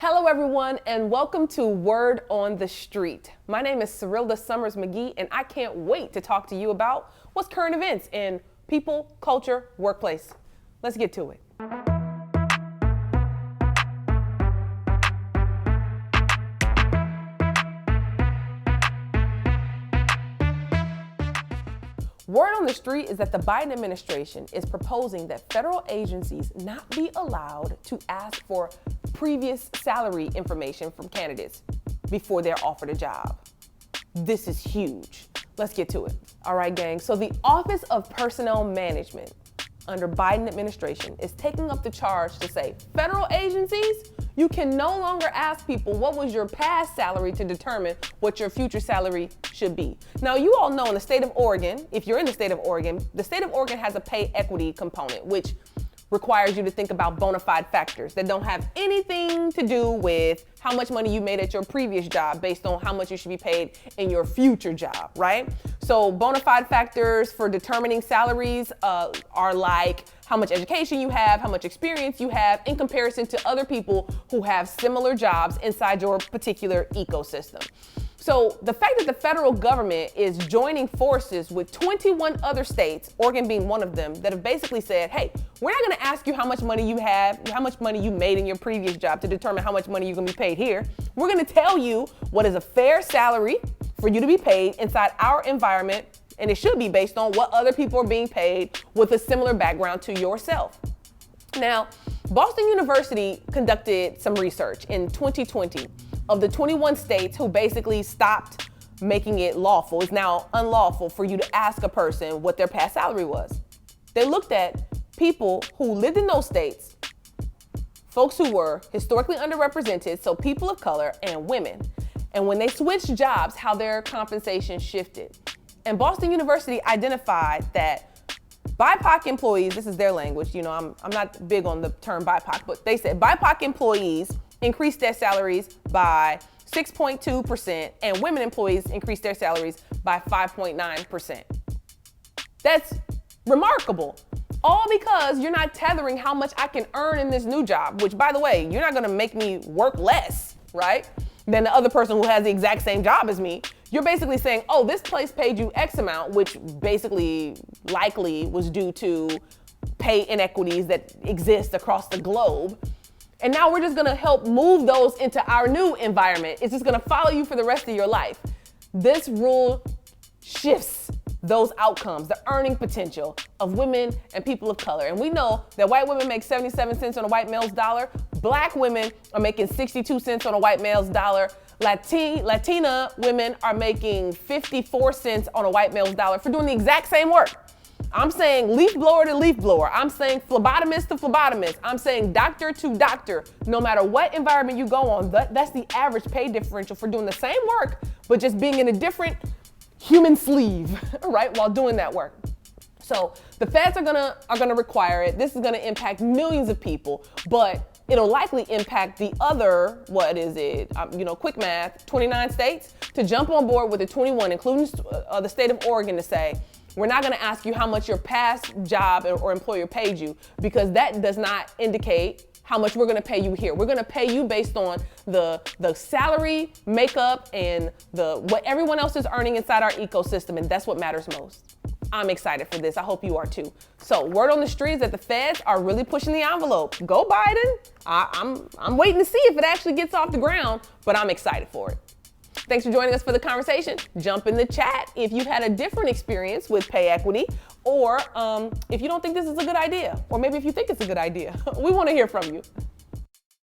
Hello everyone and welcome to Word on the Street. My name is Cyrilda Summers McGee and I can't wait to talk to you about what's current events in people, culture, workplace. Let's get to it. Word on the street is that the Biden administration is proposing that federal agencies not be allowed to ask for previous salary information from candidates before they're offered a job. This is huge. Let's get to it. All right, gang. So the Office of Personnel Management under Biden administration is taking up the charge to say federal agencies, you can no longer ask people what was your past salary to determine what your future salary should be. Now, you all know in the state of Oregon, if you're in the state of Oregon has a pay equity component, which requires you to think about bona fide factors that don't have anything to do with how much money you made at your previous job based on how much you should be paid in your future job, right? So bona fide factors for determining salaries are like how much education you have, how much experience you have in comparison to other people who have similar jobs inside your particular ecosystem. So the fact that the federal government is joining forces with 21 other states, Oregon being one of them, that have basically said, hey, we're not gonna ask you how much money you have, how much money you made in your previous job to determine how much money you're gonna be paid here. We're gonna tell you what is a fair salary for you to be paid inside our environment, and it should be based on what other people are being paid with a similar background to yourself. Now, Boston University conducted some research in 2020 of the 21 states who basically stopped making it lawful. It's now unlawful for you to ask a person what their past salary was. They looked at people who lived in those states, folks who were historically underrepresented, so people of color and women. And when they switched jobs, how their compensation shifted. And Boston University identified that BIPOC employees, this is their language, you know, I'm not big on the term BIPOC, but they said BIPOC employees increased their salaries by 6.2% and women employees increased their salaries by 5.9%. That's remarkable. All because you're not tethering how much I can earn in this new job, which, by the way, you're not gonna make me work less, right, than the other person who has the exact same job as me. You're basically saying, oh, this place paid you X amount, which basically likely was due to pay inequities that exist across the globe. And now we're just gonna help move those into our new environment. It's just gonna follow you for the rest of your life. This rule shifts those outcomes, the earning potential of women and people of color. And we know that white women make 77 cents on a white male's dollar. Black women are making 62 cents on a white male's dollar. Latina women are making 54 cents on a white male's dollar for doing the exact same work. I'm saying leaf blower to leaf blower. I'm saying phlebotomist to phlebotomist. I'm saying doctor to doctor. No matter what environment you go on, that's the average pay differential for doing the same work, but just being in a different human sleeve, right, while doing that work. So the feds are gonna require it. This is gonna impact millions of people, but it'll likely impact the other, quick math, 29 states to jump on board with the 21, including the state of Oregon, to say, we're not gonna ask you how much your past job or employer paid you, because that does not indicate how much we're gonna pay you here. We're gonna pay you based on the salary makeup and what everyone else is earning inside our ecosystem, and that's what matters most. I'm excited for this. I hope you are too. So word on the street is that the feds are really pushing the envelope. Go Biden. I'm waiting to see if it actually gets off the ground, but I'm excited for it. Thanks for joining us for the conversation. Jump in the chat if you've had a different experience with pay equity, or if you don't think this is a good idea, or maybe if you think it's a good idea. We want to hear from you.